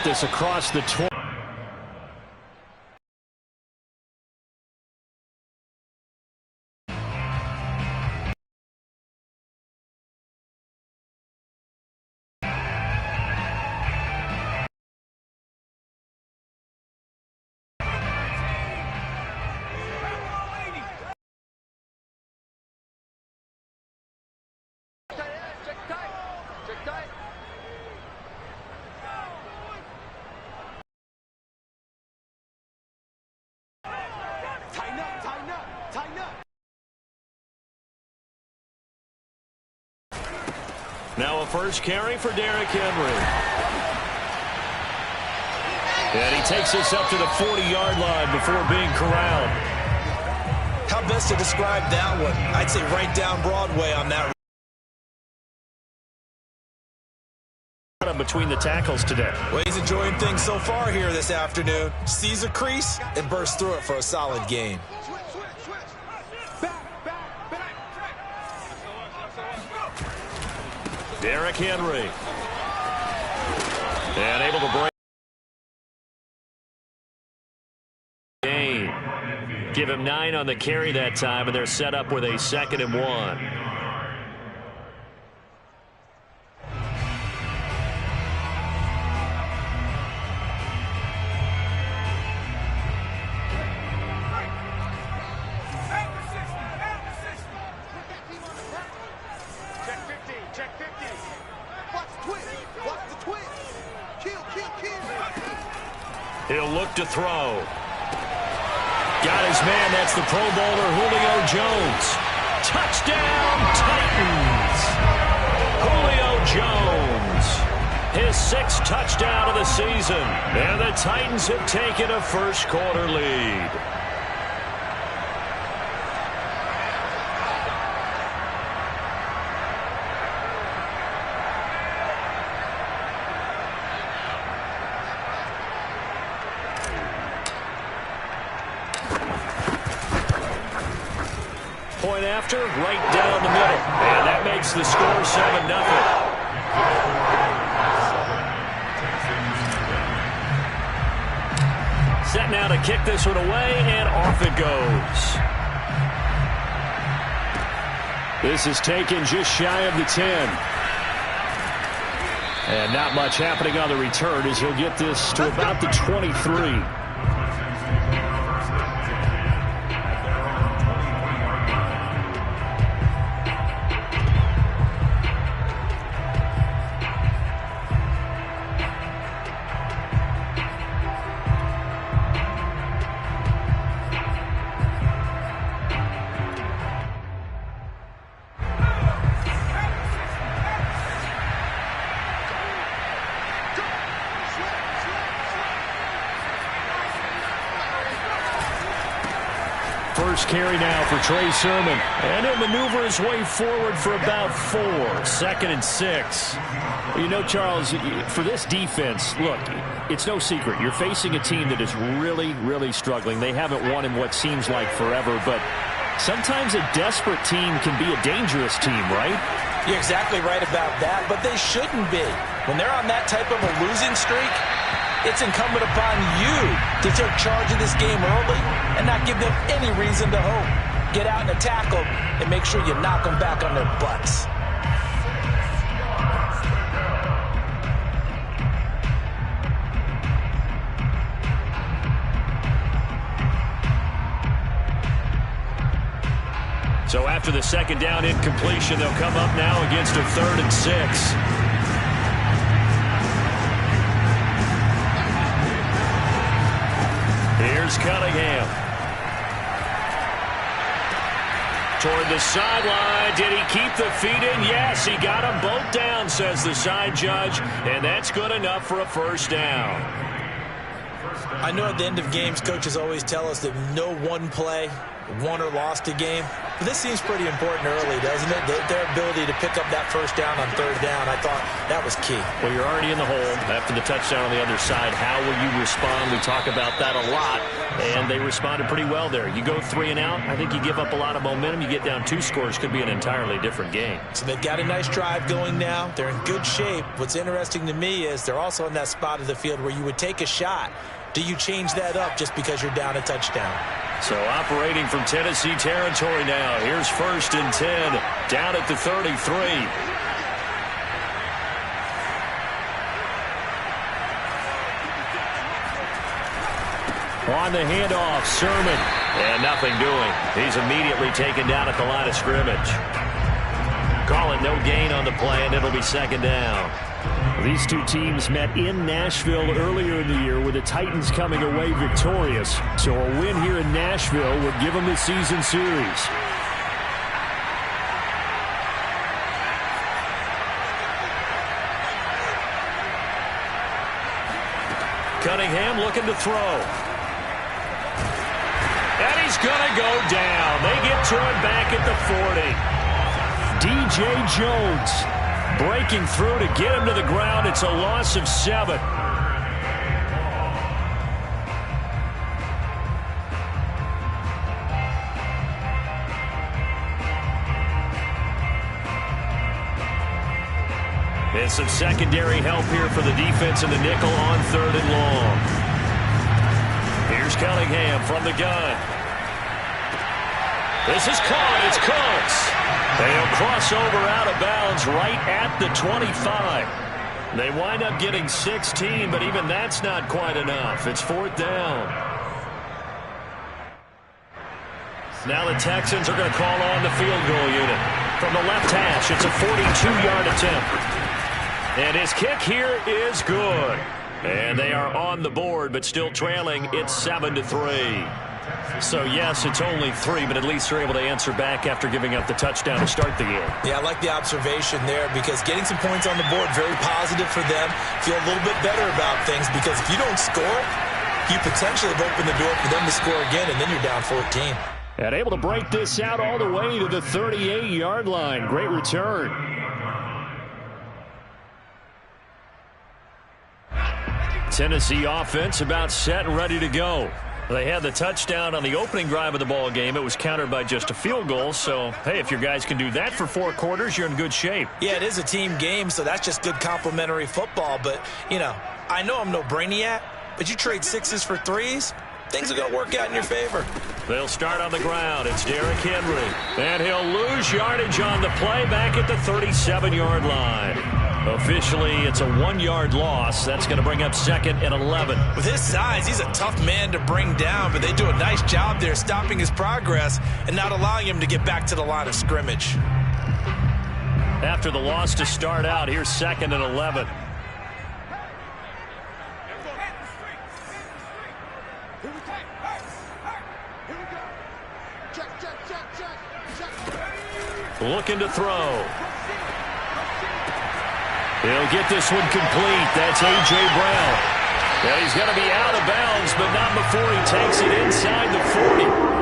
this across the 20. Now a first carry for Derrick Henry. And he takes us up to the 40-yard line before being corralled. How best to describe that one? I'd say right down Broadway on that. Between the tackles today. Well, he's enjoying things so far here this afternoon. Sees a crease and bursts through it for a solid gain. Derrick Henry. And able to break. Game. Give him 9 on the carry that time, and they're set up with a 2nd and 1. He'll look to throw. Got his man. That's the Pro Bowler, Julio Jones. Touchdown, Titans. Julio Jones. His 6th touchdown of the season. And the Titans have taken a first-quarter lead. Point after, right down the middle. And that makes the score 7-0. Set now to kick this one away, and off it goes. This is taken just shy of the 10. And not much happening on the return as he'll get this to about the 23. First carry now for Trey Sermon. And he'll maneuver his way forward for about 4. 2nd and 6. You know, Charles, for this defense, look, it's no secret. You're facing a team that is really, really struggling. They haven't won in what seems like forever, but sometimes a desperate team can be a dangerous team, right? You're exactly right about that, but they shouldn't be. When they're on that type of a losing streak, it's incumbent upon you to take charge of this game early and not give them any reason to hope. Get out and attack them and make sure you knock them back on their butts. So after the 2nd down incompletion, they'll come up now against a 3rd and 6. Here's Cunningham. Toward the sideline. Did he keep the feet in? Yes, he got them both down, says the side judge. And that's good enough for a 1st down. I know at the end of games, coaches always tell us that no one play won or lost a game. This seems pretty important early, doesn't it? Their ability to pick up that first down on third down, I thought that was key. Well, you're already in the hole after the touchdown on the other side. How will you respond? We talk about that a lot, and they responded pretty well there. You go 3 and out, I think you give up a lot of momentum. You get down 2 scores, could be an entirely different game. So they've got a nice drive going now. They're in good shape. What's interesting to me is they're also in that spot of the field where you would take a shot. Do you change that up just because you're down a touchdown? So operating from Tennessee territory now. Here's 1st and 10, down at the 33. On the handoff, Sermon. And nothing doing. He's immediately taken down at the line of scrimmage. Call it no gain on the play, and it'll be 2nd down. These two teams met in Nashville earlier in the year with the Titans coming away victorious. So a win here in Nashville would give them the season series. Cunningham looking to throw. And he's going to go down. They get to him back at the 40. DJ Jones breaking through to get him to the ground. It's a loss of 7. And some secondary help here for the defense in the nickel on 3rd and long. Here's Cunningham from the gun. This is caught. It's Cooks. They'll cross over out of bounds right at the 25. They wind up getting 16, but even that's not quite enough. It's 4th down. Now the Texans are going to call on the field goal unit. From the left hash, it's a 42-yard attempt. And his kick here is good. And they are on the board, but still trailing. It's 7-3. So, yes, it's only 3, but at least they're able to answer back after giving up the touchdown to start the game. Yeah, I like the observation there because getting some points on the board, very positive for them. Feel a little bit better about things because if you don't score, you potentially have opened the door for them to score again, and then you're down 14. And able to break this out all the way to the 38-yard line. Great return. Tennessee offense about set and ready to go. They had the touchdown on the opening drive of the ball game. It was countered by just a field goal. So, hey, if your guys can do that for 4 quarters, you're in good shape. Yeah, it is a team game, so that's just good complimentary football. But, you know, I know I'm no brainiac, but you trade 6s for 3s, things are going to work out in your favor. They'll start on the ground. It's Derrick Henry. And he'll lose yardage on the play back at the 37-yard line. Officially, it's a 1-yard loss. That's going to bring up 2nd and 11. With his size, he's a tough man to bring down, but they do a nice job there stopping his progress and not allowing him to get back to the line of scrimmage. After the loss to start out, here's 2nd and 11. Looking to throw. He'll get this one complete. That's A.J. Brown. Yeah, he's going to be out of bounds, but not before he takes it inside the 40.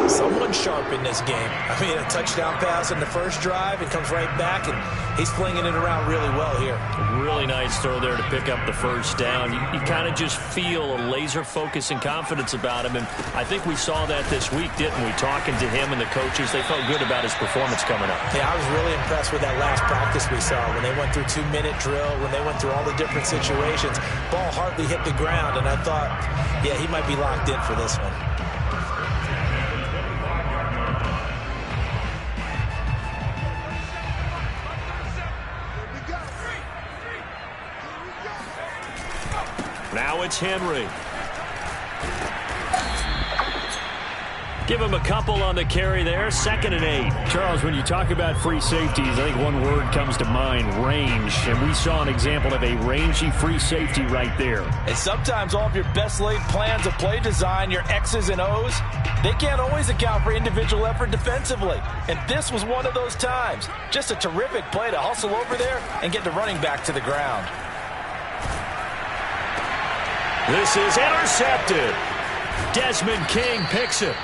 Someone sharp in this game. I mean, a touchdown pass in the first drive. It comes right back, and he's flinging it around really well here. Really nice throw there to pick up the first down. You kind of just feel a laser focus and confidence about him, and I think we saw that this week, didn't we? Talking to him and the coaches, they felt good about his performance coming up. Yeah, I was really impressed with that last practice we saw when they went through 2-minute drill, when they went through all the different situations. Ball hardly hit the ground, and I thought, yeah, he might be locked in for this one. Now it's Henry. Give him a couple on the carry there. 2nd and 8. Charles, when you talk about free safeties, I think one word comes to mind, range. And we saw an example of a rangy free safety right there. And sometimes all of your best laid plans of play design, your X's and O's, they can't always account for individual effort defensively. And this was one of those times. Just a terrific play to hustle over there and get the running back to the ground. This is intercepted. Desmond King picks it.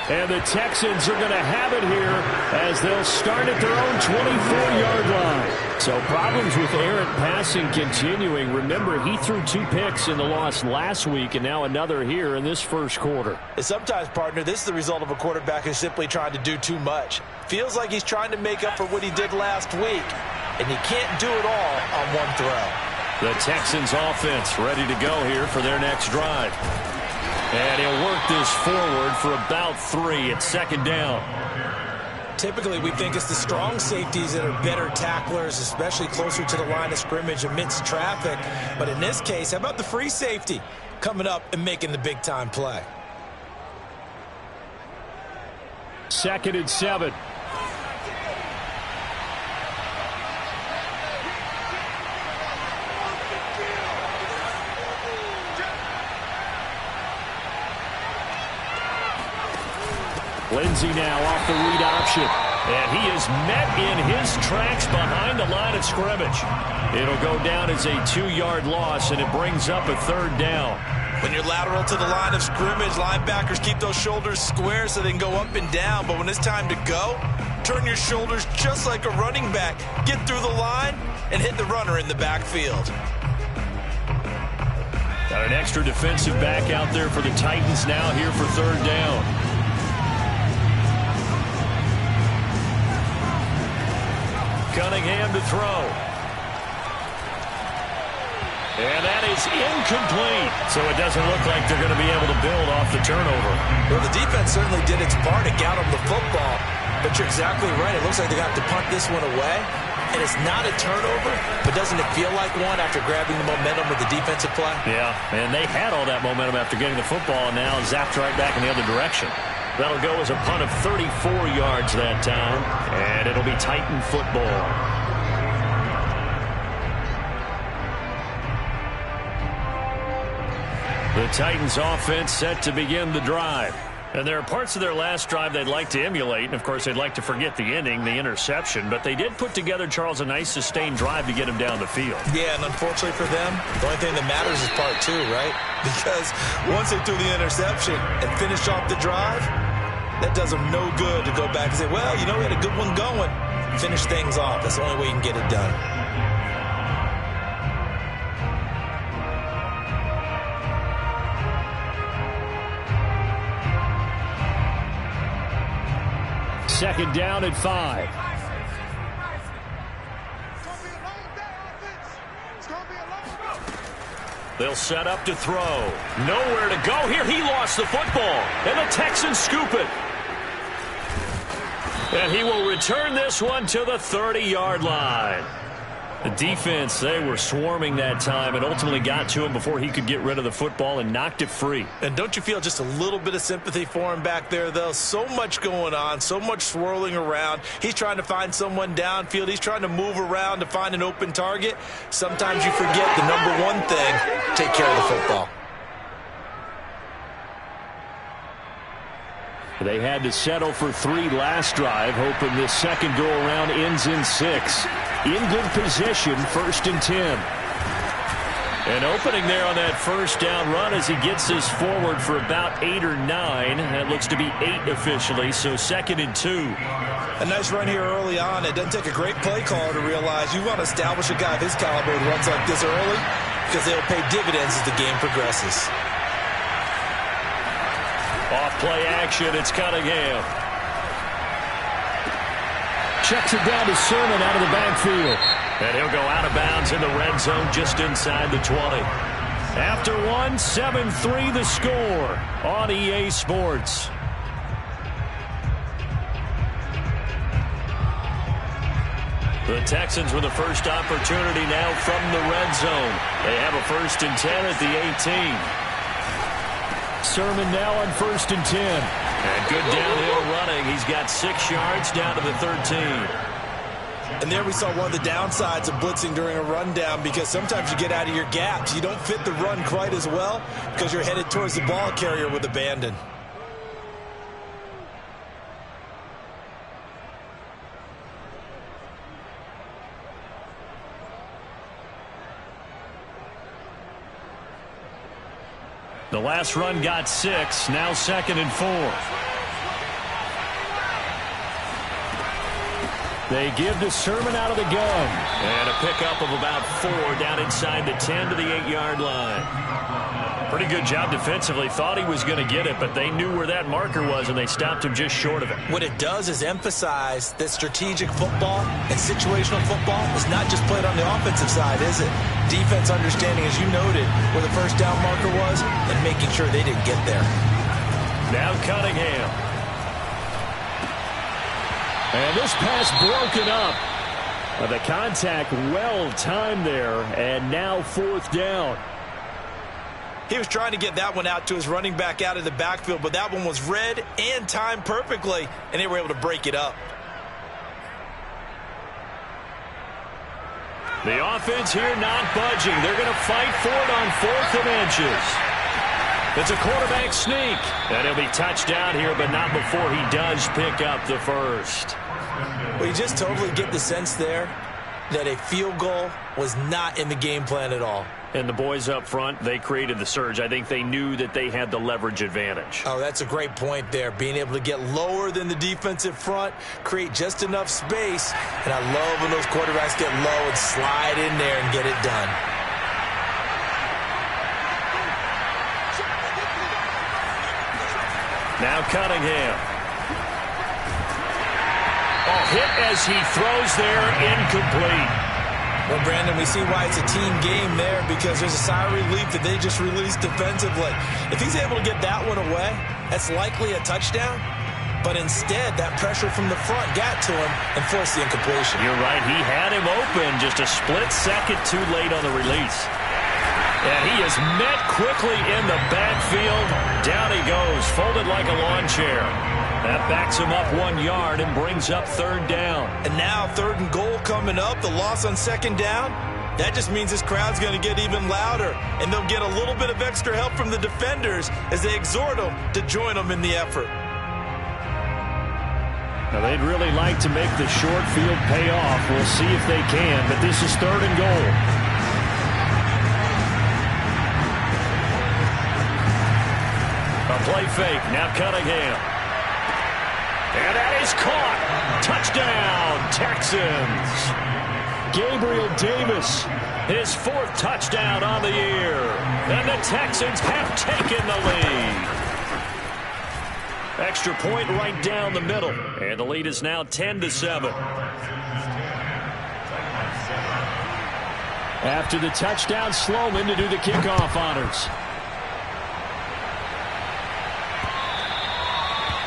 And the Texans are going to have it here as they'll start at their own 24-yard line. So problems with errant passing continuing. Remember, he threw 2 picks in the loss last week and now another here in this first quarter. And sometimes, partner, this is the result of a quarterback who's simply trying to do too much. Feels like he's trying to make up for what he did last week, and he can't do it all on one throw. The Texans offense ready to go here for their next drive. And he'll work this forward for about 3 at second down. Typically, we think it's the strong safeties that are better tacklers, especially closer to the line of scrimmage amidst traffic. But in this case, how about the free safety coming up and making the big-time play? 2nd and 7. Lindsey now off the read option. And he is met in his tracks behind the line of scrimmage. It'll go down as a 2-yard loss, and it brings up a 3rd down. When you're lateral to the line of scrimmage, linebackers keep those shoulders square so they can go up and down. But when it's time to go, turn your shoulders just like a running back. Get through the line and hit the runner in the backfield. Got an extra defensive back out there for the Titans now here for 3rd down. Cunningham to throw. And that is incomplete. So it doesn't look like they're going to be able to build off the turnover. Well, the defense certainly did its part to get them the football. But you're exactly right. It looks like they're going to have to punt this one away. And it's not a turnover, but doesn't it feel like one after grabbing the momentum with the defensive play? Yeah, and they had all that momentum after getting the football, and now zapped right back in the other direction. That'll go as a punt of 34 yards that time, and it'll be Titan football. The Titans offense set to begin the drive. And there are parts of their last drive they'd like to emulate. And, of course, they'd like to forget the ending, the interception. But they did put together, Charles, a nice sustained drive to get him down the field. Yeah, and unfortunately for them, the only thing that matters is part 2, right? Because once they threw the interception and finished off the drive, that does them no good to go back and say, well, you know, we had a good one going. Finish things off. That's the only way you can get it done. Second down at 5. They'll set up to throw. Nowhere to go here. He lost the football. And the Texans scoop it. And he will return this one to the 30-yard line. The defense, they were swarming that time and ultimately got to him before he could get rid of the football and knocked it free. And don't you feel just a little bit of sympathy for him back there, though? So much going on, so much swirling around. He's trying to find someone downfield. He's trying to move around to find an open target. Sometimes you forget the number one thing, take care of the football. They had to settle for 3 last drive, hoping this second go-around ends in 6. In good position, 1st and 10. An opening there on that first down run as he gets this forward for about 8 or 9. That looks to be 8 officially, so 2nd and 2. A nice run here early on. It doesn't take a great play caller to realize you want to establish a guy of his caliber who runs like this early because they'll pay dividends as the game progresses. Off play action, it's Cunningham. Checks it down to Sermon out of the backfield. And he'll go out of bounds in the red zone just inside the 20. After one, 7-3 the score on EA Sports. The Texans with the first opportunity now from the red zone. They have a 1st and 10 at the 18. Sermon now on 1st and 10. And good downhill running. He's got 6 yards down to the 13. And there we saw one of the downsides of blitzing during a rundown because sometimes you get out of your gaps. You don't fit the run quite as well because you're headed towards the ball carrier with abandon. The last run got 6. Now 2nd and 4. They give to Sermon out of the gun. And a pickup of about 4 down inside the 10 to the 8-yard line. Pretty good job defensively. Thought he was going to get it, but they knew where that marker was, and they stopped him just short of it. What it does is emphasize that strategic football and situational football is not just played on the offensive side, is it? Defense understanding, as you noted, where the first down marker was and making sure they didn't get there. Now Cunningham. And this pass broken up. The contact well timed there, and now 4th down. He was trying to get that one out to his running back out of the backfield, but that one was read and timed perfectly, and they were able to break it up. The offense here not budging. They're going to fight for it on 4th and inches. It's a quarterback sneak. And he'll be touched down here, but not before he does pick up the first. Well, you just totally get the sense there that a field goal was not in the game plan at all. And the boys up front, they created the surge. I think they knew that they had the leverage advantage. Oh, that's a great point there. Being able to get lower than the defensive front, create just enough space. And I love when those quarterbacks get low and slide in there and get it done. Now Cunningham. Oh, hit as he throws there, incomplete. Well, Brandon, we see why it's a team game there, because there's a sigh of relief that they just released defensively. If he's able to get that one away, that's likely a touchdown. But instead, that pressure from the front got to him and forced the incompletion. You're right. He had him open just a split second too late on the release. And he is met quickly in the backfield. Down he goes, folded like a lawn chair. That backs him up 1 yard and brings up 3rd down. And now 3rd and goal coming up, the loss on 2nd down. That just means this crowd's going to get even louder, and they'll get a little bit of extra help from the defenders as they exhort them to join them in the effort. Now, they'd really like to make the short field pay off. We'll see if they can, but this is 3rd and goal. A play fake, now Cunningham. And that is caught. Touchdown, Texans. Gabriel Davis, his 4th touchdown on the year. And the Texans have taken the lead. Extra point right down the middle. And the lead is now 10-7. After the touchdown, Sloman to do the kickoff honors.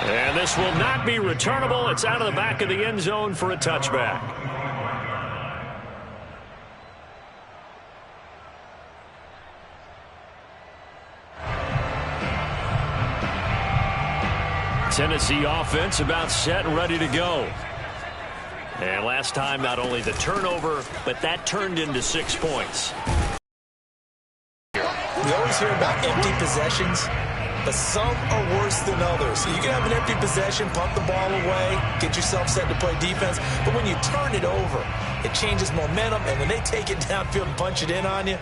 And this will not be returnable. It's out of the back of the end zone for a touchback. Tennessee offense about set and ready to go. And last time, not only the turnover, but that turned into 6 points. We always hear about empty possessions, but some are worse than others. So you can have an empty possession, pump the ball away, get yourself set to play defense. But when you turn it over, it changes momentum. And when they take it downfield and punch it in on you,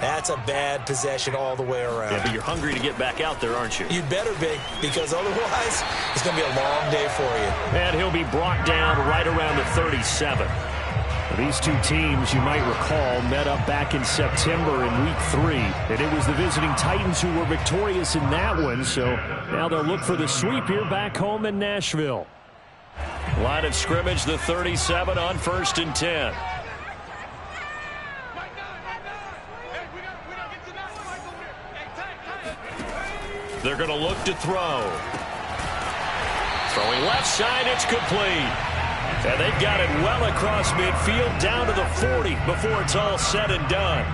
that's a bad possession all the way around. Yeah, but you're hungry to get back out there, aren't you? You'd better be, because otherwise it's going to be a long day for you. And he'll be brought down right around the 37. These two teams, you might recall, met up back in September in Week 3. And it was the visiting Titans who were victorious in that one. So now they'll look for the sweep here back home in Nashville. Line of scrimmage, the 37 on 1st and 10. They're going to look to throw. Throwing left side, it's complete. And they've got it well across midfield, down to the 40 before it's all said and done.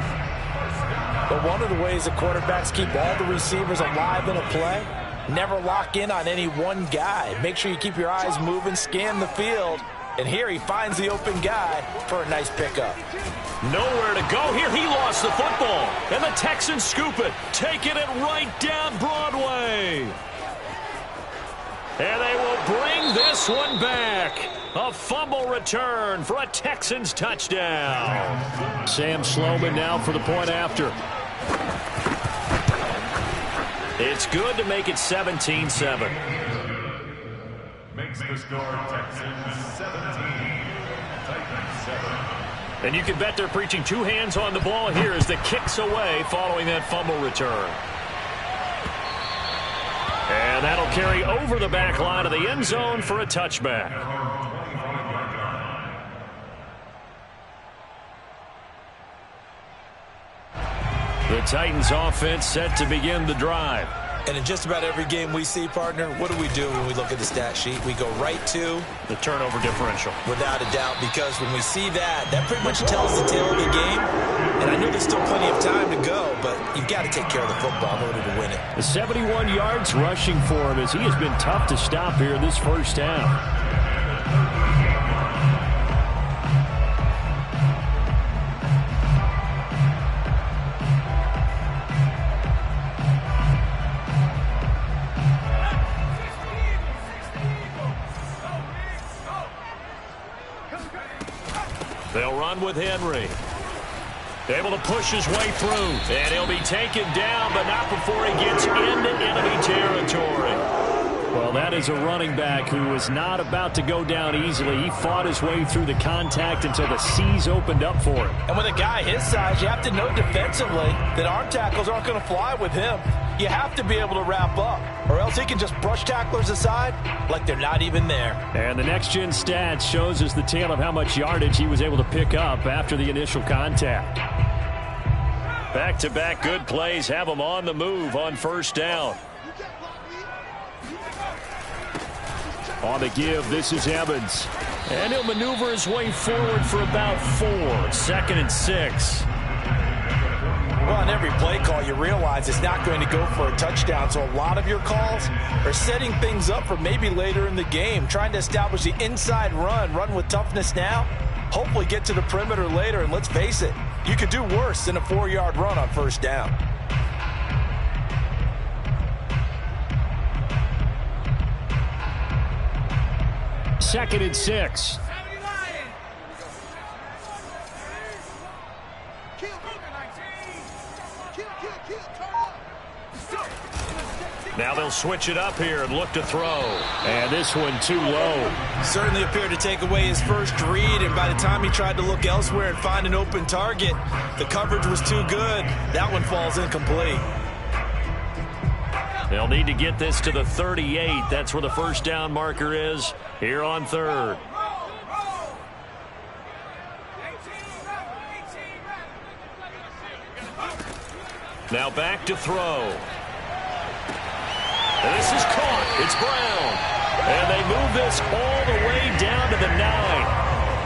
But one of the ways that quarterbacks keep all the receivers alive in a play, never lock in on any one guy. Make sure you keep your eyes moving, scan the field. And here he finds the open guy for a nice pickup. Nowhere to go here. He lost the football. And the Texans scoop it, taking it right down Broadway. And they will bring this one back. A fumble return for a Texans touchdown. Sam Sloman now for the point after. It's good to make it 17-7. Makes the score Texans 17. And you can bet they're preaching two hands on the ball here as the kick's away following that fumble return. And that'll carry over the back line of the end zone for a touchback. The Titans offense set to begin the drive. And in just about every game we see, partner, what do we do when we look at the stat sheet? We go right to the turnover differential. Without a doubt, because when we see that, that pretty much tells the tale of the game. And I know there's still plenty of time to go, but you've got to take care of the football in order to win it. The 71 yards rushing for him as he has been tough to stop here in this first half. They'll run with Henry. Able to push his way through. And he'll be taken down, but not before he gets into enemy territory. Well, that is a running back who was not about to go down easily. He fought his way through the contact until the C's opened up for him. And with a guy his size, you have to know defensively that arm tackles aren't going to fly with him. You have to be able to wrap up, or else he can just brush tacklers aside like they're not even there. And the next-gen stats shows us the tale of how much yardage he was able to pick up after the initial contact. Back-to-back good plays have him on the move on first down. On the give, this is Evans. And he'll maneuver his way forward for about 4. 2nd and 6. Well, on every play call, you realize it's not going to go for a touchdown, so a lot of your calls are setting things up for maybe later in the game, trying to establish the inside run with toughness now, hopefully get to the perimeter later, and let's face it, you could do worse than a 4-yard run on first down. Second and 6. Now they'll switch it up here and look to throw. And this one too low. Certainly appeared to take away his first read, and by the time he tried to look elsewhere and find an open target, the coverage was too good. That one falls incomplete. They'll need to get this to the 38. That's where the first down marker is here on third. Now back to throw. And this is caught. It's Brown. And they move this all the way down to the 9.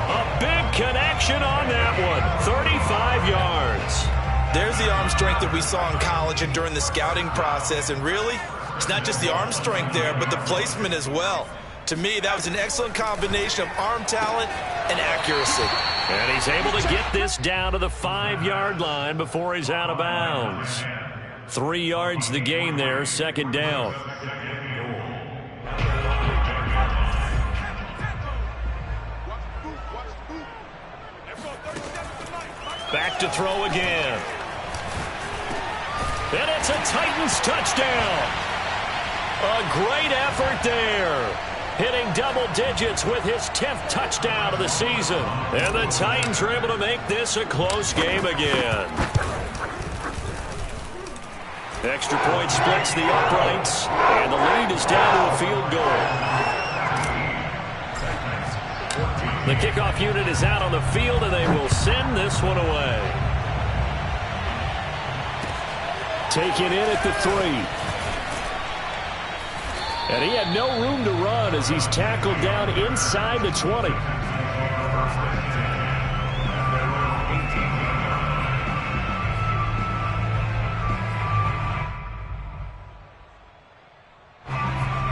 A big connection on that one. 35 yards. There's the arm strength that we saw in college and during the scouting process. And really, it's not just the arm strength there, but the placement as well. To me, that was an excellent combination of arm talent and accuracy. And he's able to get this down to the 5-yard line before he's out of bounds. 3 yards the gain there, second down. Back to throw again. And it's a Titans touchdown. A great effort there. Hitting double digits with his 10th touchdown of the season. And the Titans are able to make this a close game again. Extra point splits the uprights, and the lead is down to a field goal. The kickoff unit is out on the field, and they will send this one away. Taken in at the 3. And he had no room to run as he's tackled down inside the 20.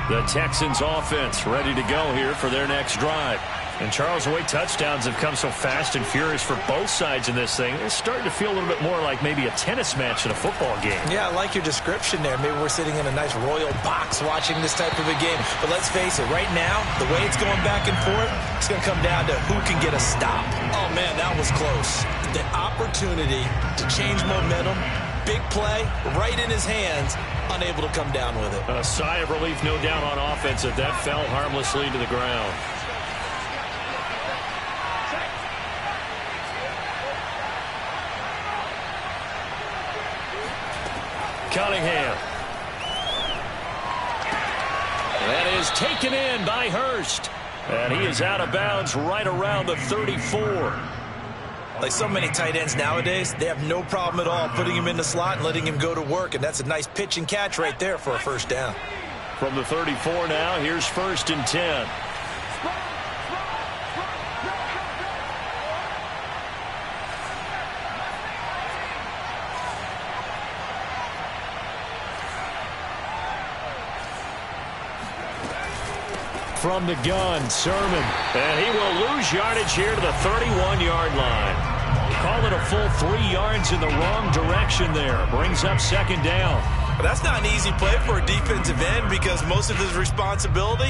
The Texans offense ready to go here for their next drive. And Charles, the way touchdowns have come so fast and furious for both sides in this thing, it's starting to feel a little bit more like maybe a tennis match in a football game. Yeah, I like your description there. Maybe we're sitting in a nice royal box watching this type of a game. But let's face it, right now, the way it's going back and forth, it's going to come down to who can get a stop. Oh, man, that was close. The opportunity to change momentum, big play, right in his hands, unable to come down with it. A sigh of relief, no doubt, on offense if that fell harmlessly to the ground. Cunningham. That is taken in by Hurst. And he is out of bounds right around the 34. Like so many tight ends nowadays, they have no problem at all putting him in the slot and letting him go to work. And that's a nice pitch and catch right there for a first down. From the 34 now, here's 1st and 10. From the gun, Sermon. And he will lose yardage here to the 31-yard line. Call it a full 3 yards in the wrong direction there. Brings up 2nd down. But that's not an easy play for a defensive end because most of his responsibility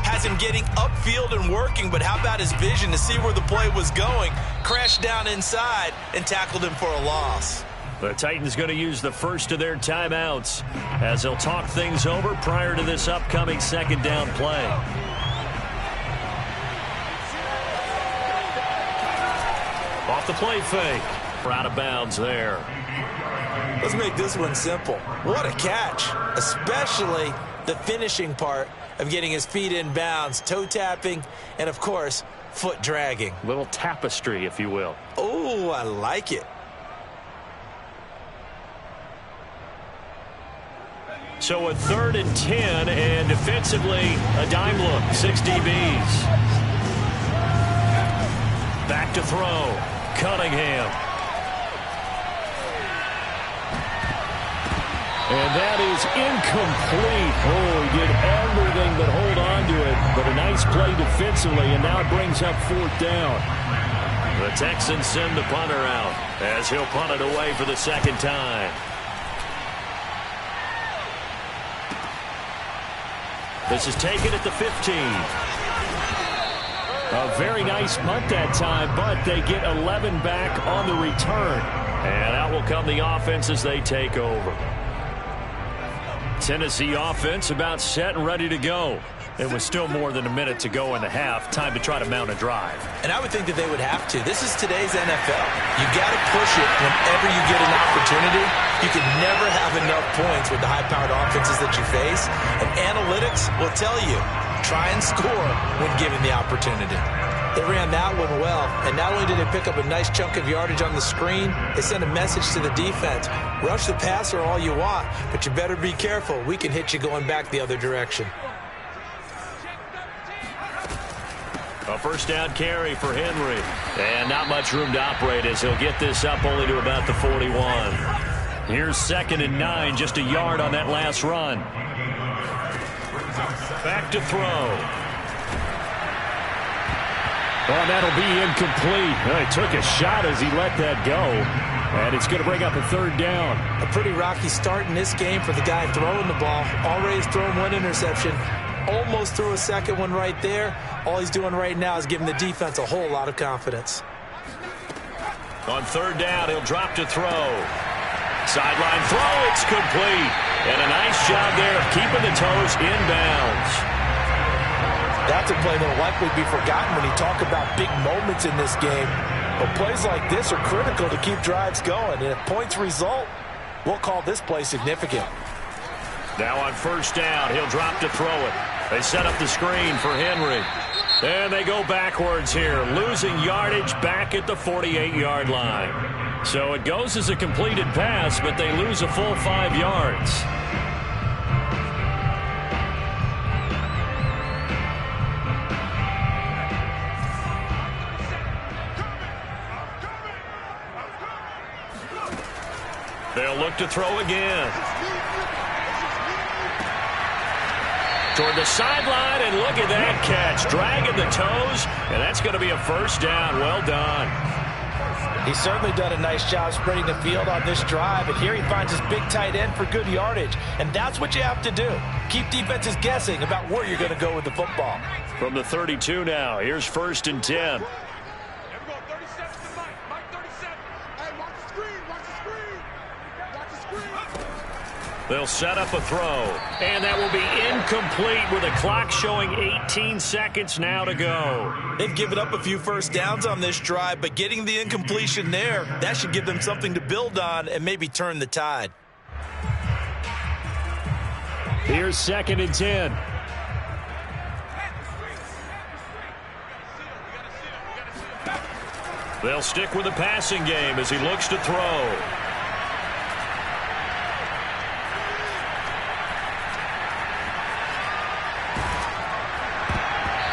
has him getting upfield and working. But how about his vision to see where the play was going? Crashed down inside and tackled him for a loss. The Titans going to use the first of their timeouts as they'll talk things over prior to this upcoming 2nd down play. Off the play fake. We're out of bounds there. Let's make this one simple. What a catch, especially the finishing part of getting his feet in bounds, toe tapping, and of course, foot dragging. Little tapestry, if you will. Oh, I like it. So a 3rd and 10, and defensively, a dime look, 6 DBs. Back to throw. Cunningham. And that is incomplete. Oh, he did everything but hold on to it. But a nice play defensively, and now it brings up 4th down. The Texans send the punter out as he'll punt it away for the 2nd time. This is taken at the 15. A very nice punt that time, but they get 11 back on the return. And out will come the offense as they take over. Tennessee offense about set and ready to go. It was still more than a minute to go in the half. Time to try to mount a drive. And I would think that they would have to. This is today's NFL. You got to push it whenever you get an opportunity. You can never have enough points with the high-powered offenses that you face. And analytics will tell you, try and score when given the opportunity. They ran that one well, and not only did they pick up a nice chunk of yardage on the screen, they sent a message to the defense. Rush the passer all you want, but you better be careful. We can hit you going back the other direction. A 1st down carry for Henry. And not much room to operate as he'll get this up only to about the 41. Here's 2nd and 9, just a yard on that last run. Back to throw. Oh, that'll be incomplete. Well, he took a shot as he let that go. And it's going to bring up a 3rd down. A pretty rocky start in this game for the guy throwing the ball. Already has thrown 1 interception. Almost threw a 2nd one right there. All he's doing right now is giving the defense a whole lot of confidence. On 3rd down, he'll drop to throw. Sideline throw, it's complete. And a nice job there of keeping the toes in bounds. That's a play that will likely be forgotten when you talk about big moments in this game. But plays like this are critical to keep drives going. And if points result, we'll call this play significant. Now on 1st down, he'll drop to throw it. They set up the screen for Henry. And they go backwards here, losing yardage back at the 48-yard line. So it goes as a completed pass, but they lose a full 5 yards. They'll look to throw again. Toward the sideline, and look at that catch. Dragging the toes, and that's going to be a 1st down. Well done. He's certainly done a nice job spreading the field on this drive, and here he finds his big tight end for good yardage. And that's what you have to do. Keep defenses guessing about where you're going to go with the football. From the 32 now, here's 1st and 10. They'll set up a throw, and that will be incomplete with a clock showing 18 seconds now to go. They've given up a few 1st downs on this drive, but getting the incompletion there, that should give them something to build on and maybe turn the tide. Here's 2nd and 10. They'll stick with the passing game as he looks to throw.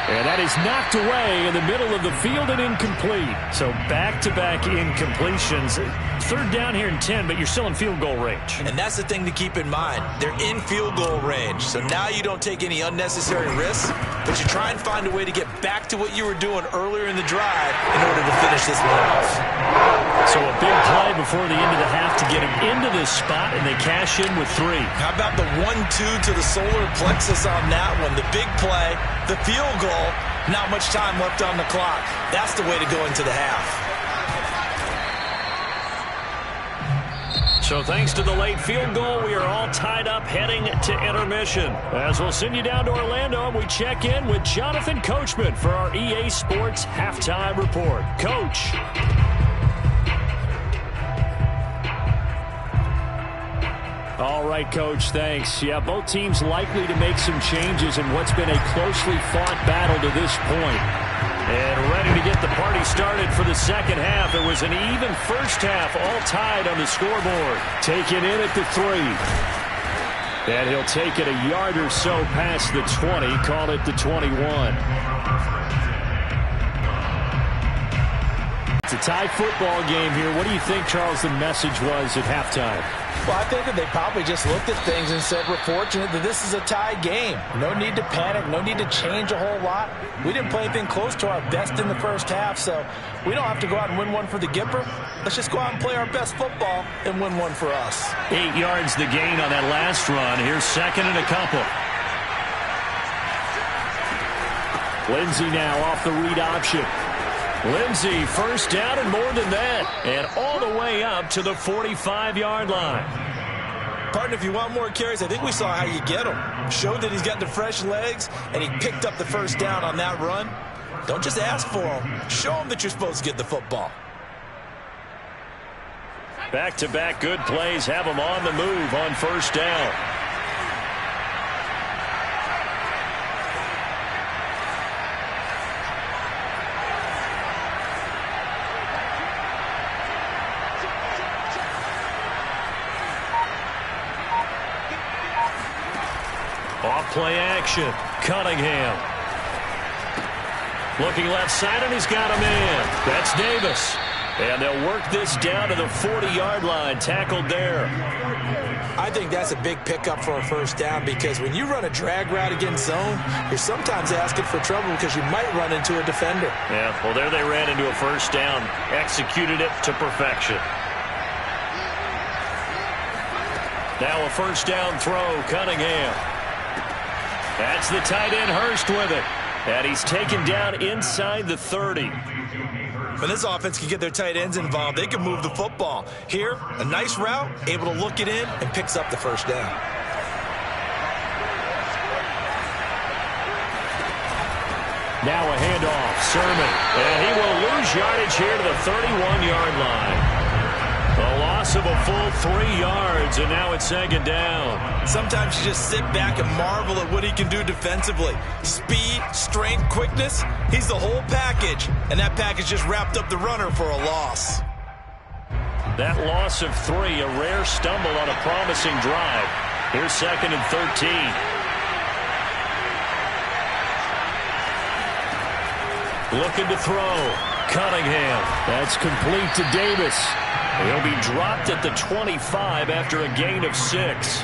And that is knocked away in the middle of the field and incomplete. So back-to-back incompletions. 3rd down here and 10, but you're still in field goal range. And that's the thing to keep in mind. They're in field goal range. So now you don't take any unnecessary risks, but you try and find a way to get back to what you were doing earlier in the drive in order to finish this one off. So a big play before the end of the half to get him into this spot, and they cash in with 3. How about the 1-2 to the solar plexus on that one? The big play, the field goal, not much time left on the clock. That's the way to go into the half. So thanks to the late field goal, we are all tied up heading to intermission. As we'll send you down to Orlando, and we check in with Jonathan Coachman for our EA Sports Halftime Report. Coach. All right, Coach, thanks. Yeah, both teams likely to make some changes in what's been a closely fought battle to this point. And ready to get the party started for the second half. It was an even first half, all tied on the scoreboard. Taken in at the 3. And he'll take it a yard or so past the 20, call it the 21. It's a tie football game here. What do you think, Charles, the message was at halftime? Well, I think that they probably just looked at things and said, we're fortunate that this is a tie game. No need to panic, no need to change a whole lot. We didn't play anything close to our best in the first half, so we don't have to go out and win one for the Gipper. Let's just go out and play our best football and win one for us. 8 yards the gain on that last run. Here's 2nd and a couple. Lindsey now off the read option. Lindsey, first down and more than that. And all the way up to the 45-yard line. Partner, if you want more carries, I think we saw how you get him. Showed that he's got the fresh legs, and he picked up the first down on that run. Don't just ask for him. Show him that you're supposed to get the football. Back-to-back good plays have him on the move on first down. Off-play action. Cunningham. Looking left side, and he's got a man. That's Davis. And they'll work this down to the 40-yard line. Tackled there. I think that's a big pickup for a first down because when you run a drag route against zone, you're sometimes asking for trouble because you might run into a defender. Yeah, well, there they ran into a first down. Executed it to perfection. Now a first down throw. Cunningham. That's the tight end, Hurst, with it. And he's taken down inside the 30. When this offense can get their tight ends involved, they can move the football. Here, a nice route, able to look it in, and picks up the first down. Now a handoff. Sermon. And he will lose yardage here to the 31-yard line. A loss of a full 3 yards, and now it's 2nd down. Sometimes you just sit back and marvel at what he can do defensively. Speed, strength, quickness, he's the whole package. And that package just wrapped up the runner for a loss. That loss of 3, a rare stumble on a promising drive. Here's 2nd and 13. Looking to throw. Cunningham. That's complete to Davis. He'll be dropped at the 25 after a gain of 6.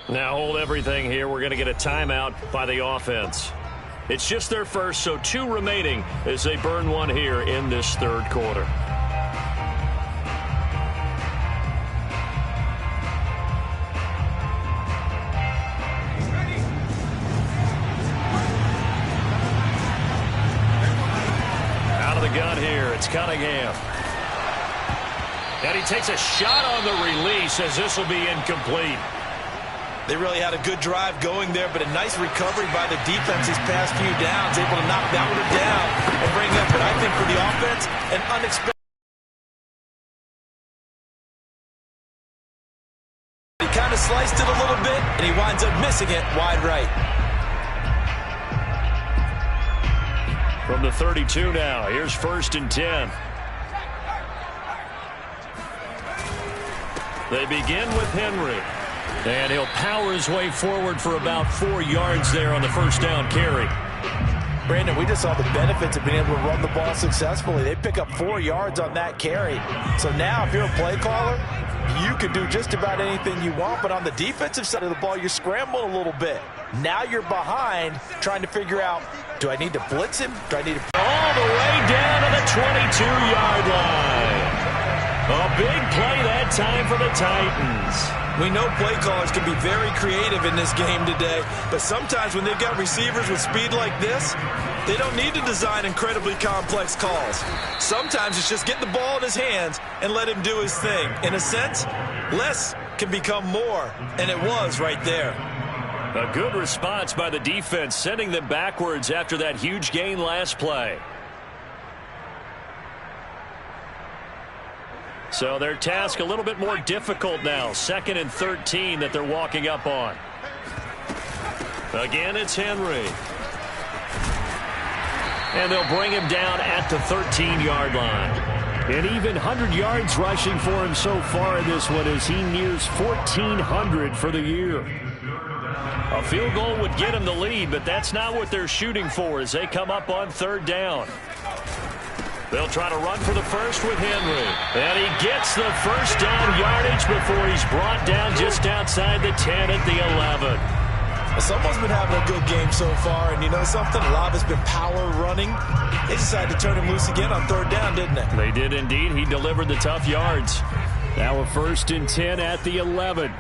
Now hold everything here. We're going to get a timeout by the offense. It's just their first, so 2 remaining as they burn one here in this 3rd quarter. Gun here. It's Cunningham. And he takes a shot on the release as this will be incomplete. They really had a good drive going there, but a nice recovery by the defense these past few downs, able to knock that one down and bring up what I think for the offense, an unexpected. He kind of sliced it a little bit, and he winds up missing it wide right. From the 32 now, here's 1st and 10. They begin with Henry. And he'll power his way forward for about 4 yards there on the first down carry. Brandon, we just saw the benefits of being able to run the ball successfully. They pick up 4 yards on that carry. So now if you're a play caller, you can do just about anything you want. But on the defensive side of the ball, you're scrambling a little bit. Now you're behind trying to figure out, do I need to blitz him? Do I need to... All the way down to the 22-yard line. A big play that time for the Titans. We know play callers can be very creative in this game today, but sometimes when they've got receivers with speed like this, they don't need to design incredibly complex calls. Sometimes it's just get the ball in his hands and let him do his thing. In a sense, less can become more, and it was right there. A good response by the defense, sending them backwards after that huge gain last play. So their task a little bit more difficult now. 2nd and 13 that they're walking up on. Again, it's Henry. And they'll bring him down at the 13-yard line. And even 100 yards rushing for him so far in this one as he nears 1,400 for the year. A field goal would get him the lead, but that's not what they're shooting for as they come up on 3rd down. They'll try to run for the first with Henry. And he gets the first down yardage before he's brought down just outside the 10 at the 11. Someone's been having a good game so far, and you know something? A lot of it's been power running. They decided to turn him loose again on 3rd down, didn't they? They did indeed. He delivered the tough yards. Now a 1st and 10 at the 11.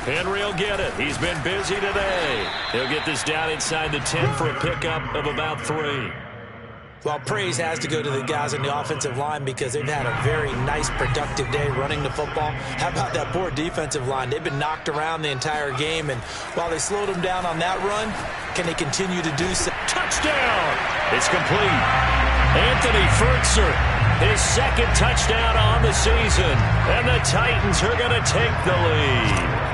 Henry will get it. He's been busy today. He'll get this down inside the 10 for a pickup of about 3. Well, praise has to go to the guys on the offensive line because they've had a very nice, productive day running the football. How about that poor defensive line? They've been knocked around the entire game, and while they slowed them down on that run, can they continue to do so? Touchdown! It's complete. Anthony Furtzer, his 2nd touchdown on the season, and the Titans are going to take the lead.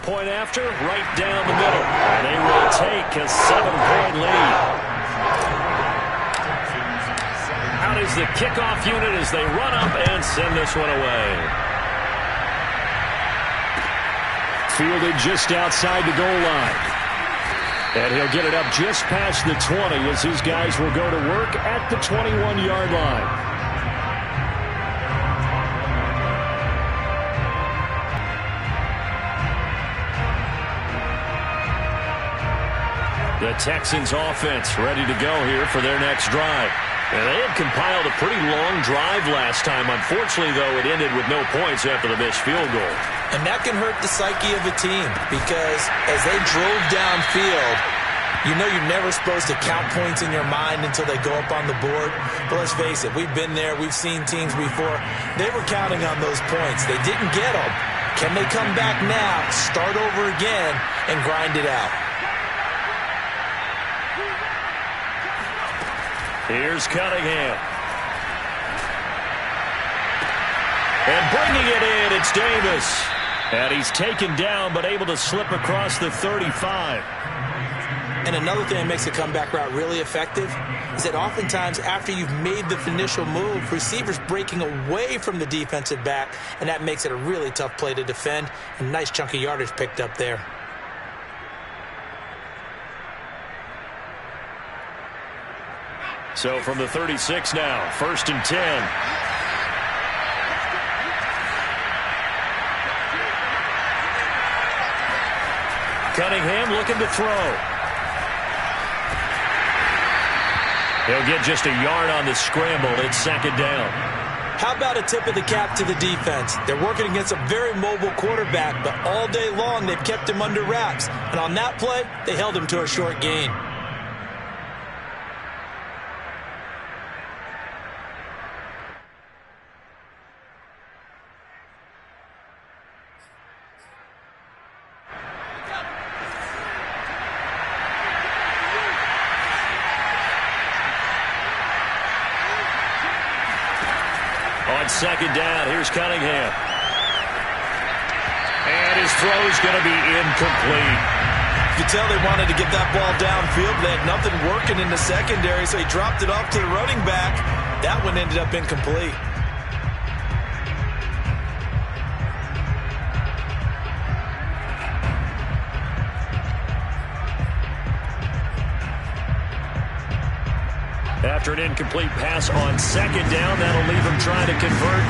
Point after, right down the middle. And they will take a 7-point lead. Out is the kickoff unit as they run up and send this one away. Fielded just outside the goal line. And he'll get it up just past the 20 as his guys will go to work at the 21-yard line. The Texans offense ready to go here for their next drive. And they had compiled a pretty long drive last time. Unfortunately, though, it ended with no points after the missed field goal. And that can hurt the psyche of a team because as they drove downfield, you know you're never supposed to count points in your mind until they go up on the board. But let's face it, we've been there. We've seen teams before. They were counting on those points. They didn't get them. Can they come back now, start over again, and grind it out? Here's Cunningham. And bringing it in, it's Davis. And he's taken down but able to slip across the 35. And another thing that makes the comeback route really effective is that oftentimes after you've made the initial move, receivers breaking away from the defensive back, and that makes it a really tough play to defend. A nice chunk of yardage picked up there. So from the 36 now, 1st and 10. Cunningham looking to throw. He'll get just a yard on the scramble. It's 2nd down. How about a tip of the cap to the defense? They're working against a very mobile quarterback, but all day long they've kept him under wraps. And on that play, they held him to a short gain. second down. Here's Cunningham. And his throw's going to be incomplete. You could tell they wanted to get that ball downfield. They had nothing working in the secondary, so he dropped it off to the running back. That one ended up incomplete. After an incomplete pass on second down, that'll leave him trying to convert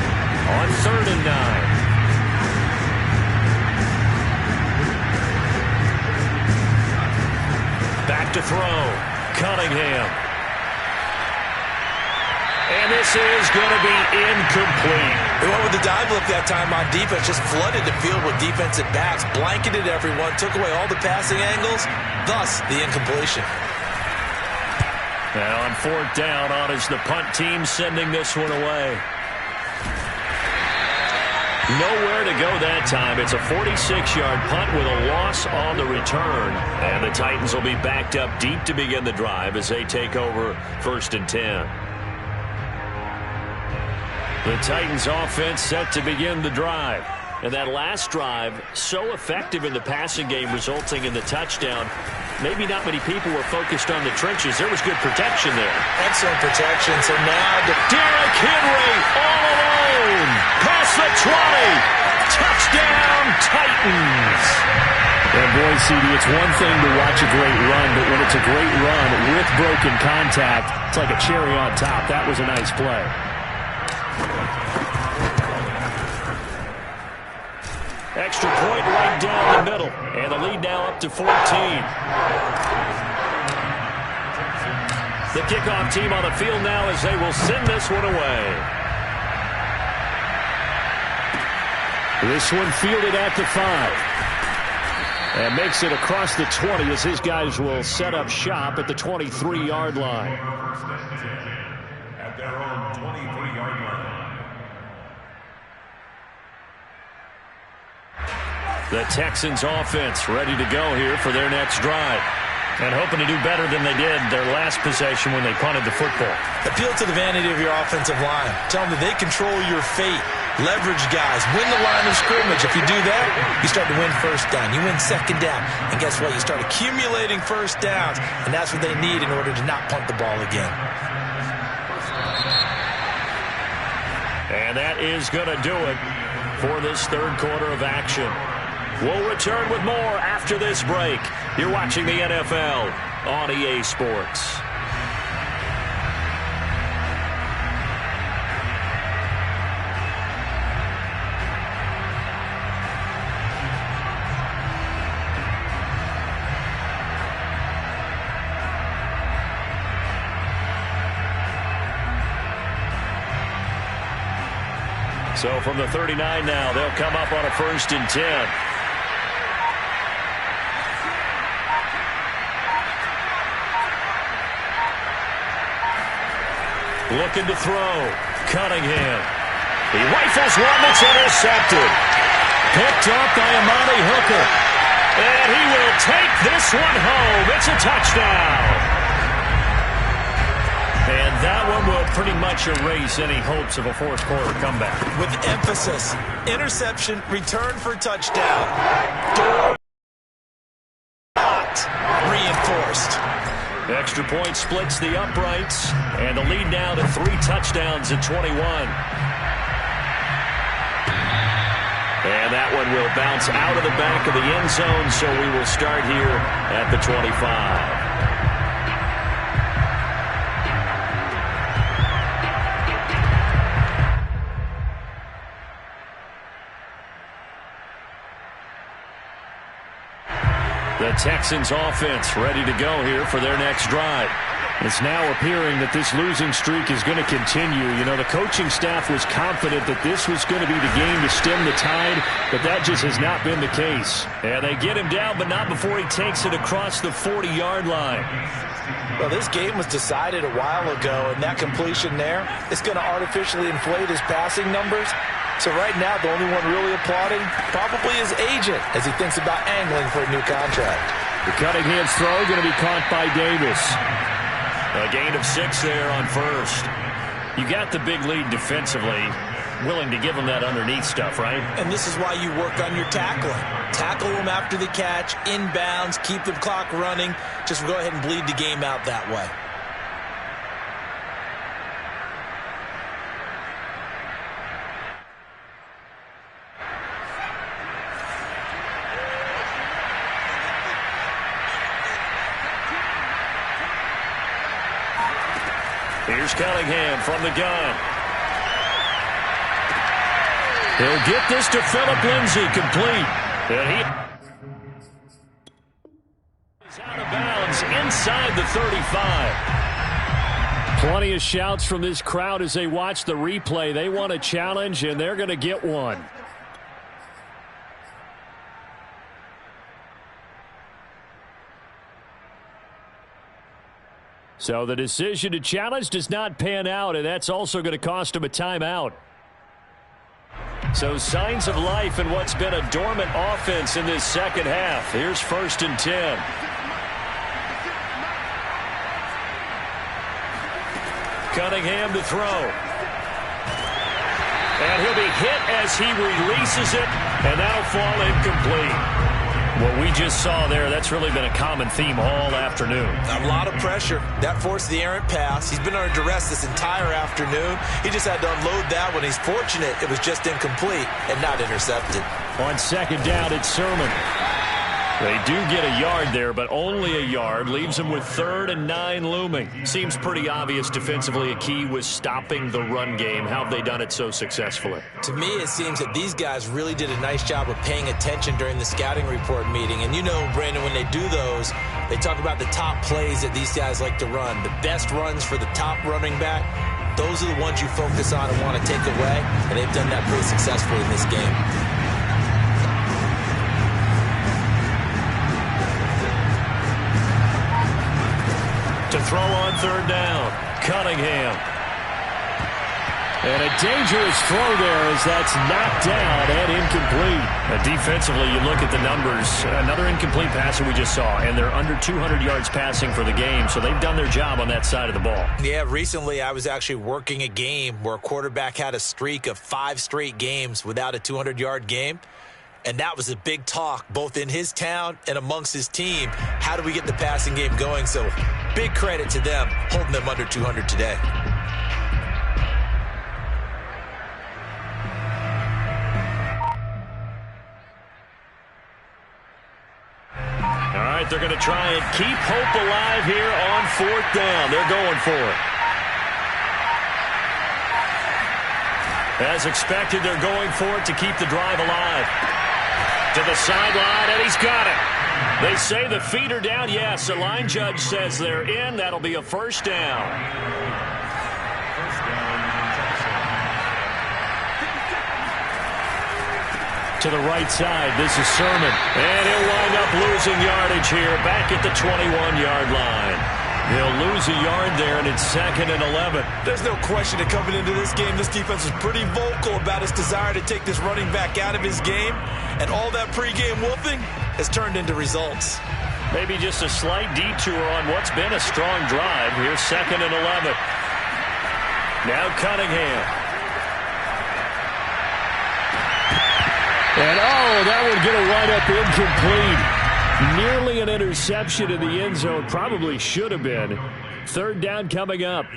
on 3rd and 9. Back to throw. Cunningham. And this is going to be incomplete. They went with the dive look that time on defense. Just flooded the field with defensive backs. Blanketed everyone. Took away all the passing angles. Thus, the incompletion. Now on 4th down, on is the punt team sending this one away. Nowhere to go that time. It's a 46-yard punt with a loss on the return. And the Titans will be backed up deep to begin the drive as they take over 1st and 10. The Titans offense set to begin the drive. And that last drive, so effective in the passing game, resulting in the touchdown. Maybe not many people were focused on the trenches. There was good protection there. Excellent protection. So now Derrick Henry all alone. Past the 20. Touchdown, Titans. And boy, CD, it's one thing to watch a great run, but when it's a great run with broken contact, it's like a cherry on top. That was a nice play. Extra point right down the middle. And the lead now up to 14. The kickoff team on the field now as they will send this one away. This one fielded at the 5. And makes it across the 20 as his guys will set up shop at the 23-yard line. At their own 23-yard line. The Texans offense ready to go here for their next drive. And hoping to do better than they did their last possession when they punted the football. Appeal to the vanity of your offensive line. Tell them that they control your fate. Leverage guys. Win the line of scrimmage. If you do that, you start to win first down. You win second down. And guess what? You start accumulating first downs. And that's what they need in order to not punt the ball again. And that is going to do it for this third quarter of action. We'll return with more after this break. You're watching the NFL on EA Sports. So from the 39 now, they'll come up on a 1st and 10. Looking to throw. Cunningham. He rifles one that's intercepted. Picked up by Amani Hooker. And he will take this one home. It's a touchdown. And that one will pretty much erase any hopes of a fourth quarter comeback. With emphasis. Interception, return for touchdown. Door not reinforced. Extra point splits the uprights, and the lead now to 3 touchdowns at 21. And that one will bounce out of the back of the end zone, so we will start here at the 25. The Texans offense ready to go here for their next drive. It's now appearing that this losing streak is going to continue. You know, the coaching staff was confident that this was going to be the game to stem the tide, but that just has not been the case. And they get him down, but not before he takes it across the 40-yard line. Well, this game was decided a while ago, and that completion there is going to artificially inflate his passing numbers. So right now, the only one really applauding probably his agent as he thinks about angling for a new contract. The Cunningham's throw going to be caught by Davis. A gain of 6 there on first. You got the big lead defensively. willing to give them that underneath stuff, right? And this is why you work on your tackling. Tackle them after the catch, inbounds, keep the clock running. Just go ahead and bleed the game out that way. Here's Cunningham from the gun. He'll get this to Phillip Lindsay, complete. And he's out of bounds inside the 35. Plenty of shouts from this crowd as they watch the replay. They want a challenge, and they're going to get one. So the decision to challenge does not pan out, and that's also going to cost him a timeout. So signs of life in what's been a dormant offense in this second half. Here's 1st and 10. Cunningham to throw. And he'll be hit as he releases it, and that'll fall incomplete. What we just saw there, that's really been a common theme all afternoon. A lot of pressure. That forced the errant pass. He's been under duress this entire afternoon. He just had to unload that one. He's fortunate it was just incomplete and not intercepted. On 2nd down, it's Sermon. They do get a yard there, but only a yard. Leaves them with 3rd and 9 looming. Seems pretty obvious defensively a key was stopping the run game. How have they done it so successfully? To me, it seems that these guys really did a nice job of paying attention during the scouting report meeting. And you know, Brandon, when they do those, they talk about the top plays that these guys like to run. The best runs for the top running back, those are the ones you focus on and want to take away. And they've done that pretty successfully in this game. To throw on 3rd down, Cunningham. And a dangerous throw there as that's knocked down and incomplete. Defensively, you look at the numbers. Another incomplete pass that we just saw, and they're under 200 yards passing for the game, so they've done their job on that side of the ball. Yeah, recently I was actually working a game where a quarterback had a streak of 5 straight games without a 200-yard game. And that was a big talk, both in his town and amongst his team. How do we get the passing game going? So big credit to them, holding them under 200 today. All right, they're going to try and keep hope alive here on 4th down. They're going for it. As expected, they're going for it to keep the drive alive. To the sideline, and he's got it. They say the feet are down. Yes, the line judge says they're in. That'll be a 1st down. To the right side, this is Sermon. And he'll wind up losing yardage here, back at the 21-yard line. He'll lose a yard there, and it's 2nd and 11. There's no question that coming into this game, this defense was pretty vocal about its desire to take this running back out of his game. And all that pregame wolfing has turned into results. Maybe just a slight detour on what's been a strong drive. Here's 2nd and 11. Now Cunningham. And, that would get a wind up incomplete. Nearly an interception in the end zone. Probably should have been. 3rd down coming up.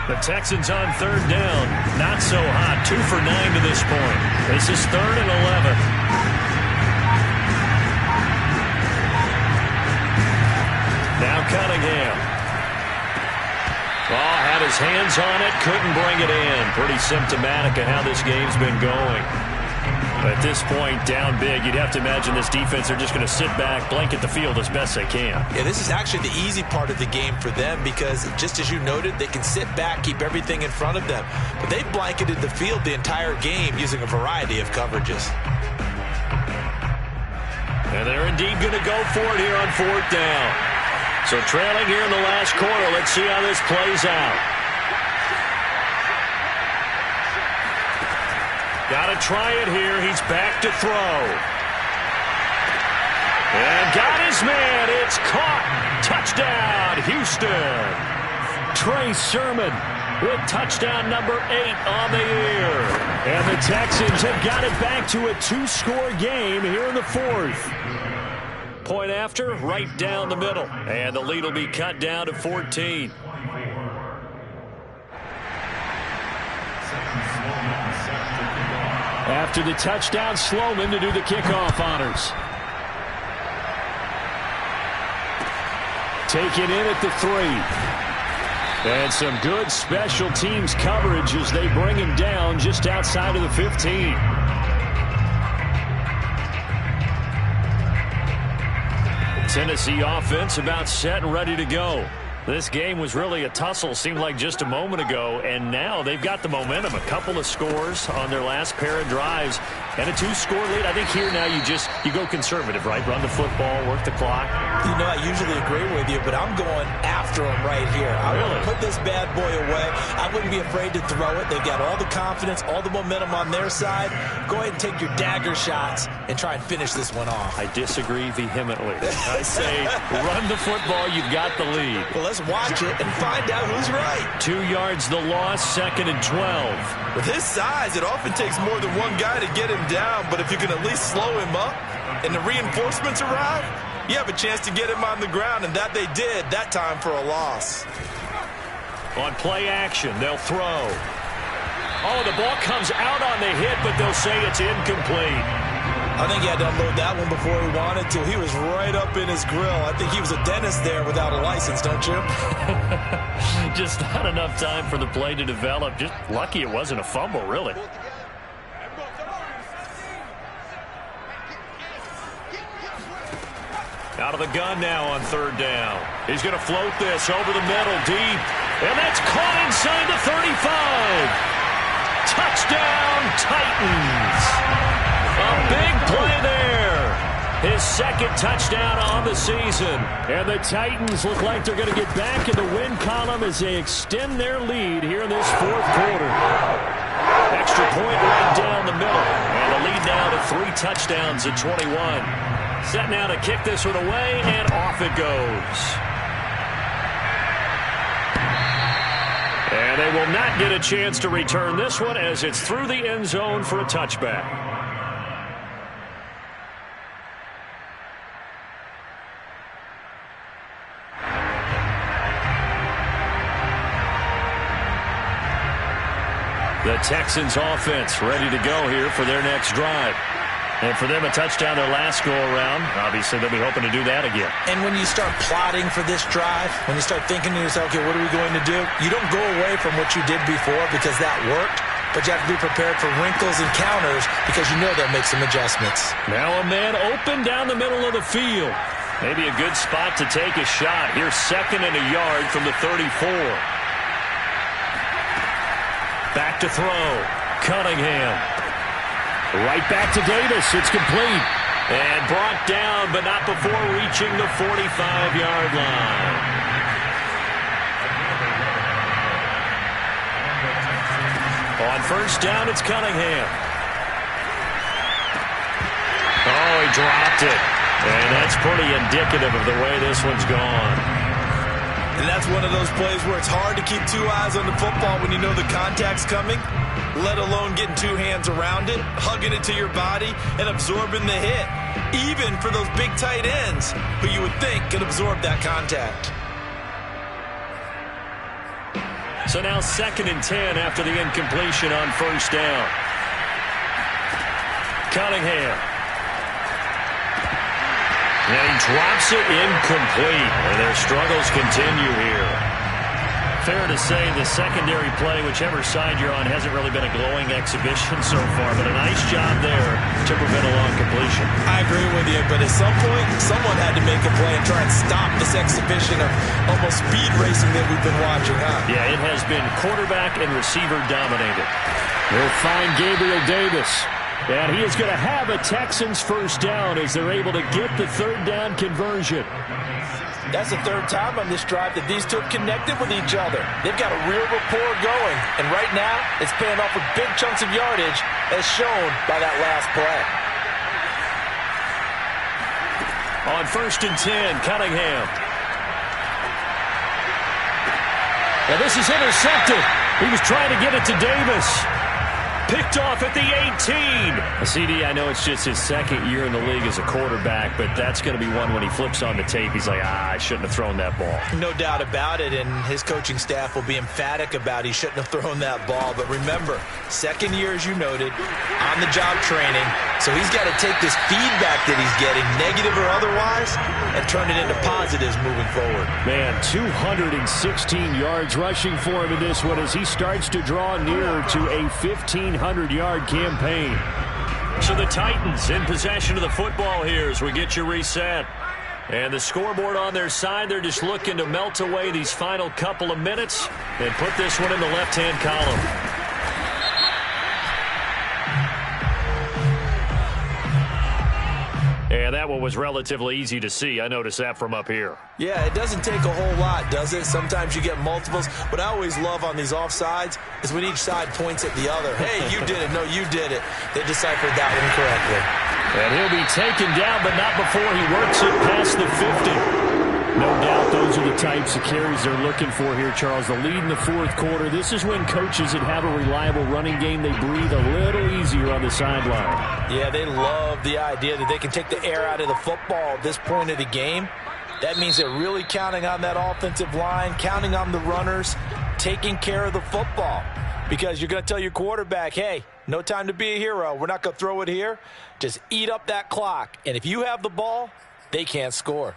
The Texans on 3rd down. Not so hot. 2 for 9 to this point. This is 3rd and 11. Now Cunningham. Had his hands on it. Couldn't bring it in. Pretty symptomatic of how this game's been going. At this point, down big, you'd have to imagine this defense are just going to sit back, blanket the field as best they can. Yeah, this is actually the easy part of the game for them because, just as you noted, they can sit back, keep everything in front of them. But they've blanketed the field the entire game using a variety of coverages. And they're indeed going to go for it here on 4th down. So trailing here in the last quarter. Let's see how this plays out. Got to try it here. He's back to throw. And got his man. It's caught. Touchdown, Houston. Trey Sermon with touchdown number 8 on the year. And the Texans have got it back to a 2-score game here in the 4th. Point after, right down the middle. And the lead will be cut down to 14. After the touchdown, Sloman to do the kickoff honors. Taken in at the 3. And some good special teams coverage as they bring him down just outside of the 15. Tennessee offense about set and ready to go. This game was really a tussle, seemed like just a moment ago, and now they've got the momentum. A couple of scores on their last pair of drives and a 2-score lead. I think here now you go conservative, right? Run the football, work the clock. You know, I usually agree with you, but I'm going after him right here. I want to put this bad boy away. I wouldn't be afraid to throw it. They've got all the confidence, all the momentum on their side. Go ahead and take your dagger shots and try and finish this one off. I disagree vehemently. I say run the football. You've got the lead. Well, let's watch it and find out who's right. 2 yards the loss, 2nd and 12. With his size, it often takes more than one guy to get him down, but if you can at least slow him up and the reinforcements arrive, you have a chance to get him on the ground, and that they did that time for a loss. On play action, they'll throw. Oh, the ball comes out on the hit, but they'll say it's incomplete. I think he had to unload that one before he wanted to. He was right up in his grill. I think he was a dentist there without a license, don't you? Just not enough time for the play to develop. Just lucky it wasn't a fumble, really. Out of the gun now on 3rd down. He's going to float this over the middle, deep. And that's caught inside the 35. Touchdown, Titans. A big play there. His 2nd touchdown on the season. And the Titans look like they're going to get back in the win column as they extend their lead here in this 4th quarter. Extra point right down the middle. And the lead now to 3 touchdowns at 21. Set now to kick this one away, and off it goes. And they will not get a chance to return this one as it's through the end zone for a touchback. The Texans offense ready to go here for their next drive. And for them, a touchdown their last go-around. Obviously, they'll be hoping to do that again. And when you start plotting for this drive, when you start thinking to yourself, okay, what are we going to do? You don't go away from what you did before because that worked, but you have to be prepared for wrinkles and counters because you know they'll make some adjustments. Now a man open down the middle of the field. Maybe a good spot to take a shot. Here's 2nd and a yard from the 34. Back to throw. Cunningham. Right back to Davis. It's complete. And brought down, but not before reaching the 45-yard line. On 1st down, it's Cunningham. Oh, he dropped it. And that's pretty indicative of the way this one's gone. And that's one of those plays where it's hard to keep 2 eyes on the football when you know the contact's coming, let alone getting 2 hands around it, hugging it to your body, and absorbing the hit, even for those big tight ends who you would think could absorb that contact. So now 2nd and 10 after the incompletion on 1st down. Cunningham. And he drops it incomplete. And their struggles continue here. Fair to say the secondary play, whichever side you're on, hasn't really been a glowing exhibition so far. But a nice job there to prevent a long completion. I agree with you, but at some point, someone had to make a play and try and stop this exhibition of almost speed racing that we've been watching, huh? Yeah, it has been quarterback and receiver dominated. They'll find Gabriel Davis. And he is going to have a Texans first down as they're able to get the third down conversion. That's the third time on this drive that these two have connected with each other. They've got a real rapport going. And right now, it's paying off with big chunks of yardage as shown by that last play. On 1st and 10, Cunningham. And this is intercepted. He was trying to get it to Davis. Picked off at the 18. CD, I know it's just his second year in the league as a quarterback, but that's going to be one when he flips on the tape. He's like, I shouldn't have thrown that ball. No doubt about it, and his coaching staff will be emphatic about he shouldn't have thrown that ball. But remember, second year, as you noted, on-the-job training. So he's got to take this feedback that he's getting, negative or otherwise, and turn it into positives moving forward. Man, 216 yards rushing for him in this one as he starts to draw nearer to a 1,500-yard campaign. So the Titans in possession of the football here as we get you reset. And the scoreboard on their side, they're just looking to melt away these final couple of minutes and put this one in the left-hand column. And that one was relatively easy to see. I noticed that from up here. Yeah, it doesn't take a whole lot, does it? Sometimes you get multiples. What I always love on these offsides is when each side points at the other. Hey, you did it. No, you did it. They deciphered that one correctly. And he'll be taken down, but not before he works it past the 50. No doubt those are the types of carries they're looking for here, Charles. The lead in the fourth quarter. This is when coaches that have a reliable running game, they breathe a little easier on the sideline. Yeah, they love the idea that they can take the air out of the football at this point of the game. That means they're really counting on that offensive line, counting on the runners, taking care of the football. Because you're going to tell your quarterback, hey, no time to be a hero. We're not going to throw it here. Just eat up that clock. And if you have the ball, they can't score.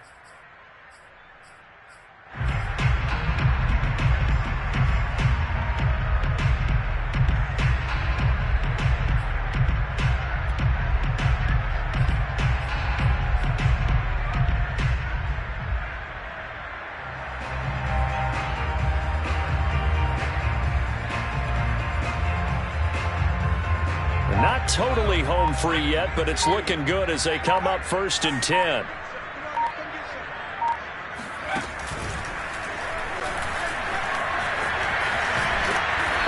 Not totally home free yet, but it's looking good as they come up 1st and 10.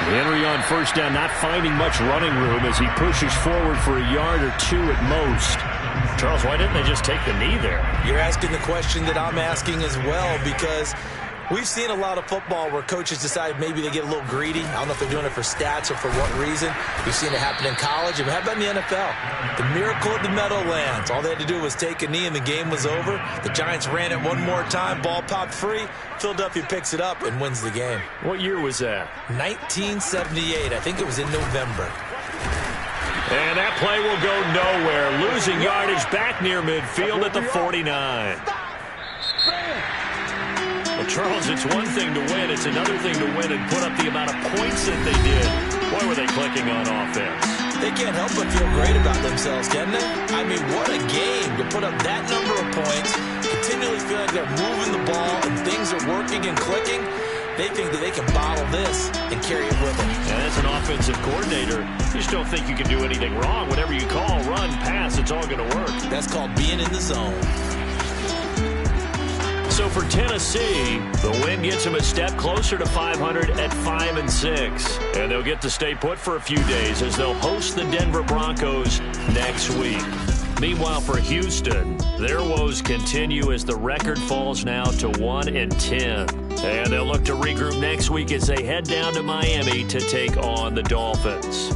Henry on first down, not finding much running room as he pushes forward for a yard or two at most. Charles, why didn't they just take the knee there? You're asking the question that I'm asking as well, because we've seen a lot of football where coaches decide maybe they get a little greedy. I don't know if they're doing it for stats or for what reason. We've seen it happen in college. And how about in the NFL? The miracle of the Meadowlands. All they had to do was take a knee and the game was over. The Giants ran it one more time. Ball popped free. Philadelphia picks it up and wins the game. What year was that? 1978. I think it was in November. And that play will go nowhere. Losing yardage back near midfield at the 49. Well, Charles, it's one thing to win. It's another thing to win and put up the amount of points that they did. Boy, were they clicking on offense. They can't help but feel great about themselves, can they? I mean, what a game to put up that number of points, continually feel like they're moving the ball and things are working and clicking. They think that they can bottle this and carry it with them. And as an offensive coordinator, you just don't think you can do anything wrong. Whatever you call, run, pass, it's all going to work. That's called being in the zone. So for Tennessee, the win gets them a step closer to 500 at 5-6. And they'll get to stay put for a few days as they'll host the Denver Broncos next week. Meanwhile, for Houston, their woes continue as the record falls now to 1-10. And they'll look to regroup next week as they head down to Miami to take on the Dolphins.